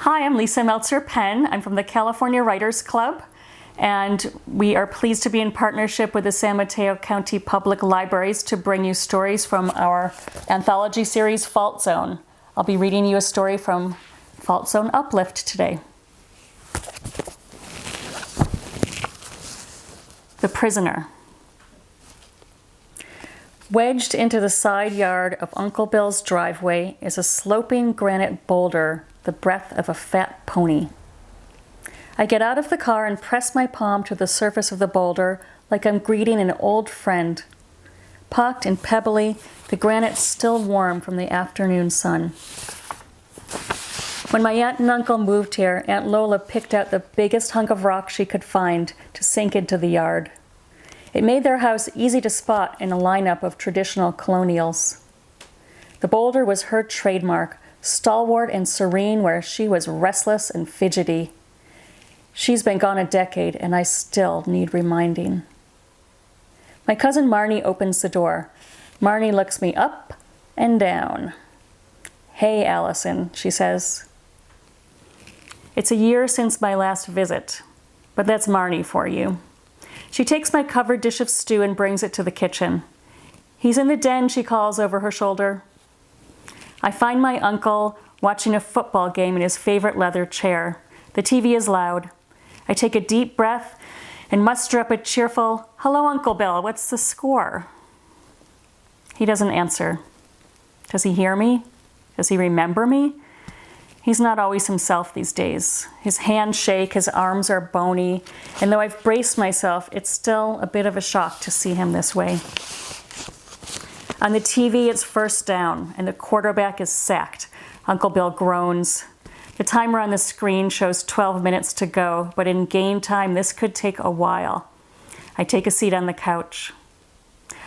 Hi, I'm Lisa Meltzer Penn. I'm from the California Writers Club, and we are pleased to be in partnership with the San Mateo County Public Libraries to bring you stories from our anthology series, Fault Zone. I'll be reading you a story from Fault Zone Uplift today. The Prisoner. Wedged into the side yard of Uncle Bill's driveway is a sloping granite boulder, the breadth of a fat pony. I get out of the car and press my palm to the surface of the boulder like I'm greeting an old friend. Pocked and pebbly, the granite still warm from the afternoon sun. When my aunt and uncle moved here, Aunt Lola picked out the biggest hunk of rock she could find to sink into the yard. It made their house easy to spot in a lineup of traditional colonials. The boulder was her trademark, stalwart and serene where she was restless and fidgety. She's been gone a decade, and I still need reminding. My cousin Marnie opens the door. Marnie looks me up and down. "Hey, Allison," she says. It's a year since my last visit, but that's Marnie for you. She takes my covered dish of stew and brings it to the kitchen. "He's in the den," she calls over her shoulder. I find my uncle watching a football game in his favorite leather chair. The TV is loud. I take a deep breath and muster up a cheerful, "Hello, Uncle Bill, what's the score?" He doesn't answer. Does he hear me? Does he remember me? He's not always himself these days. His hands shake, his arms are bony, and though I've braced myself, it's still a bit of a shock to see him this way. On the TV, it's first down, and the quarterback is sacked. Uncle Bill groans. The timer on the screen shows 12 minutes to go, but in game time, this could take a while. I take a seat on the couch.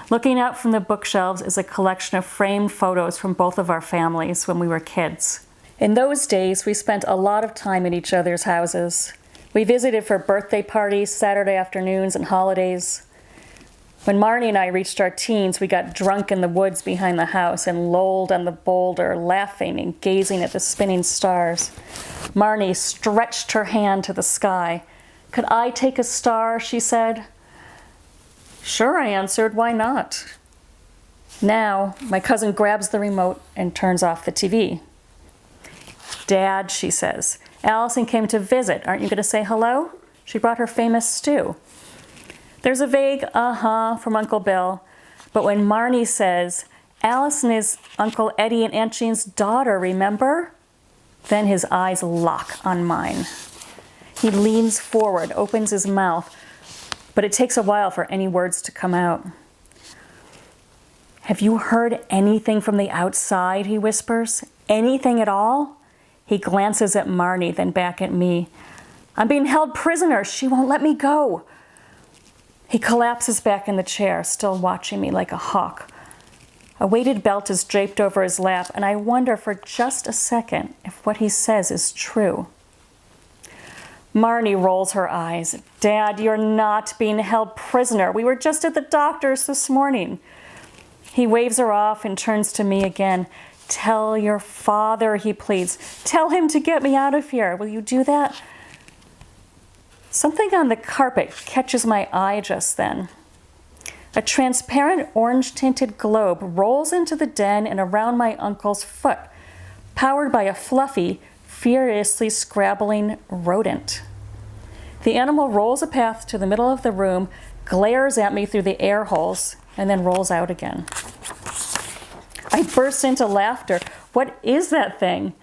Looking out from the bookshelves is a collection of framed photos from both of our families when we were kids. In those days, we spent a lot of time at each other's houses. We visited for birthday parties, Saturday afternoons, and holidays. When Marnie and I reached our teens, we got drunk in the woods behind the house and lolled on the boulder, laughing and gazing at the spinning stars. Marnie stretched her hand to the sky. "Could I take a star?" she said. "Sure," I answered. "Why not?" Now, my cousin grabs the remote and turns off the TV. "Dad," she says, "Allison came to visit. Aren't you going to say hello? She brought her famous stew." There's a vague uh-huh from Uncle Bill, but when Marnie says, "Allison is Uncle Eddie and Aunt Jean's daughter, remember?" then his eyes lock on mine. He leans forward, opens his mouth, but it takes a while for any words to come out. "Have you heard anything from the outside?" he whispers. "Anything at all?" He glances at Marnie, then back at me. "I'm being held prisoner. She won't let me go." He collapses back in the chair, still watching me like a hawk. A weighted belt is draped over his lap, and I wonder for just a second if what he says is true. Marnie rolls her eyes. "Dad, you're not being held prisoner. We were just at the doctor's this morning." He waves her off and turns to me again. "Tell your father," he pleads. "Tell him to get me out of here. Will you do that?" Something on the carpet catches my eye just then. A transparent orange-tinted globe rolls into the den and around my uncle's foot, powered by a fluffy, furiously scrabbling rodent. The animal rolls a path to the middle of the room, glares at me through the air holes, and then rolls out again. I burst into laughter. "What is that thing?"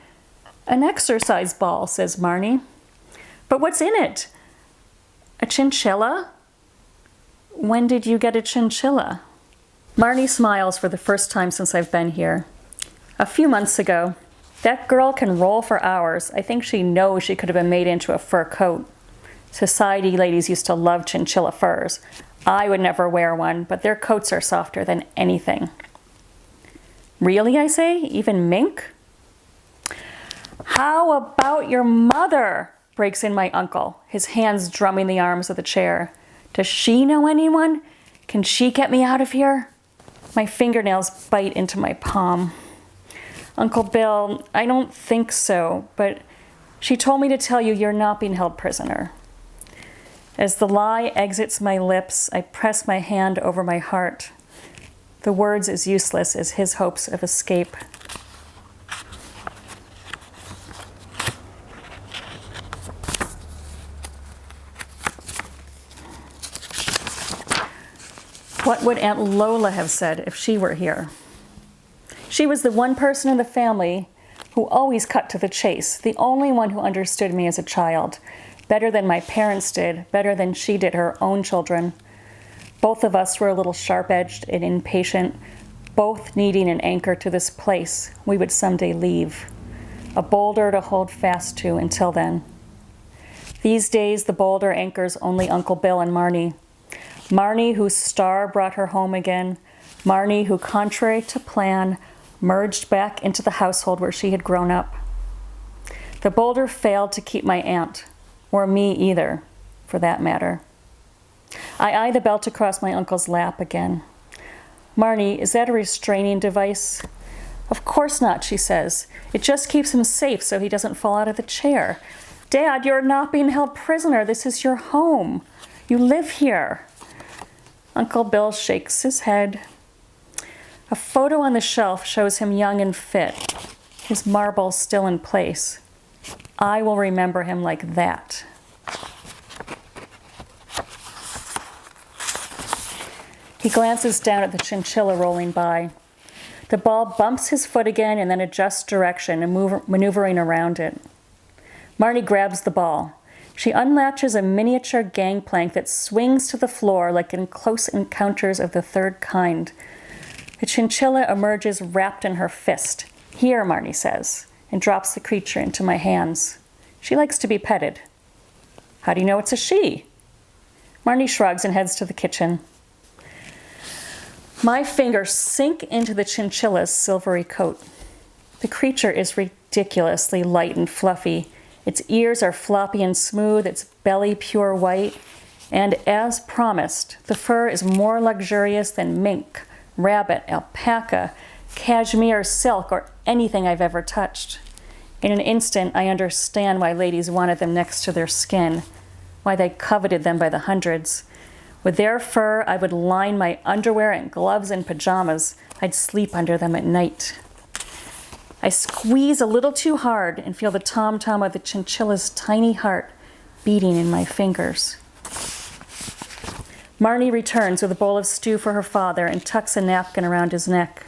"An exercise ball," says Marnie. "But what's in it?" "A chinchilla?" "When did you get a chinchilla?" Marnie smiles for the first time since I've been here. "A few months ago. That girl can roll for hours. I think she knows she could have been made into a fur coat. Society ladies used to love chinchilla furs. I would never wear one, but their coats are softer than anything." "Really?" I say. "Even mink?" "How about your mother?" breaks in my uncle, his hands drumming the arms of the chair. "Does she know anyone? Can she get me out of here?" My fingernails bite into my palm. "Uncle Bill, I don't think so, but She told me to tell you you're not being held prisoner. As the lie exits my lips, I press my hand over my heart. The words as useless as his hopes of escape. What would Aunt Lola have said if she were here? She was the one person in the family who always cut to the chase, the only one who understood me as a child, better than my parents did, better than she did her own children. Both of us were a little sharp-edged and impatient, both needing an anchor to this place we would someday leave, a boulder to hold fast to until then. These days, the boulder anchors only Uncle Bill and Marnie. Marnie, whose star brought her home again. Marnie, who, contrary to plan, merged back into the household where she had grown up. The boulder failed to keep my aunt, or me either, for that matter. I eye the belt across my uncle's lap again. Marnie, is that a restraining device? Of course not, she says. It just keeps him safe so he doesn't fall out of the chair. Dad, you're not being held prisoner. This is your home. You live here. Uncle Bill shakes his head. A photo on the shelf shows him young and fit, his marble still in place. I will remember him like that. He glances down at the chinchilla rolling by. The ball bumps his foot again and then adjusts direction and maneuvering around it. Marnie grabs the ball. She unlatches a miniature gangplank that swings to the floor like in Close Encounters of the Third Kind. The chinchilla emerges wrapped in her fist. Here, Marnie says, and drops the creature into my hands. She likes to be petted. How do you know it's a she? Marnie shrugs and heads to the kitchen. My fingers sink into the chinchilla's silvery coat. The creature is ridiculously light and fluffy. Its ears are floppy and smooth, its belly pure white, and as promised, the fur is more luxurious than mink, rabbit, alpaca, cashmere, silk, or anything I've ever touched. In an instant, I understand why ladies wanted them next to their skin, why they coveted them by the hundreds. With their fur, I would line my underwear and gloves and pajamas. I'd sleep under them at night. I squeeze a little too hard and feel the tom-tom of the chinchilla's tiny heart beating in my fingers. Marnie returns with a bowl of stew for her father and tucks a napkin around his neck.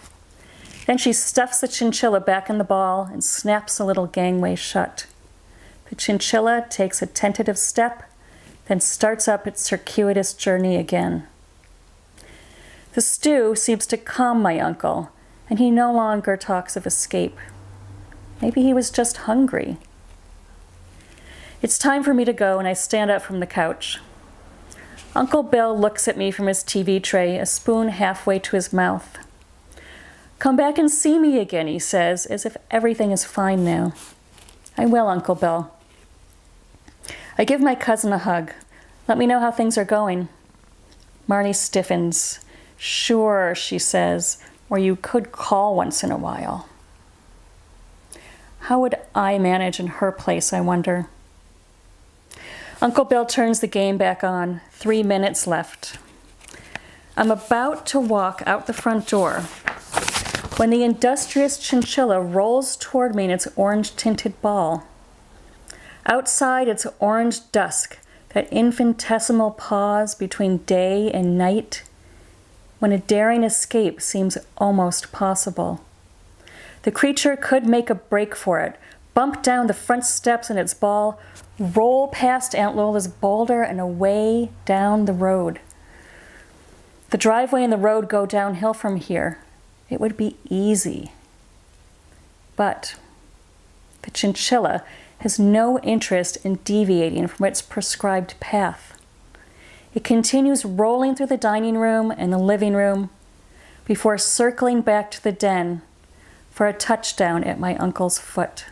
Then she stuffs the chinchilla back in the ball and snaps the little gangway shut. The chinchilla takes a tentative step, then starts up its circuitous journey again. The stew seems to calm my uncle, and he no longer talks of escape. Maybe he was just hungry. It's time for me to go, and I stand up from the couch. Uncle Bill looks at me from his TV tray, a spoon halfway to his mouth. Come back and see me again, he says, as if everything is fine now. I will, Uncle Bill. I give my cousin a hug. Let me know how things are going. Marnie stiffens. Sure, she says, or you could call once in a while. How would I manage in her place, I wonder? Uncle Bill turns the game back on. 3 minutes left. I'm about to walk out the front door when the industrious chinchilla rolls toward me in its orange-tinted ball. Outside, it's orange dusk, that infinitesimal pause between day and night, when a daring escape seems almost possible. The creature could make a break for it, bump down the front steps in its ball, roll past Aunt Lola's boulder and away down the road. The driveway and the road go downhill from here. It would be easy. But the chinchilla has no interest in deviating from its prescribed path. It continues rolling through the dining room and the living room before circling back to the den for a touchdown at my uncle's foot.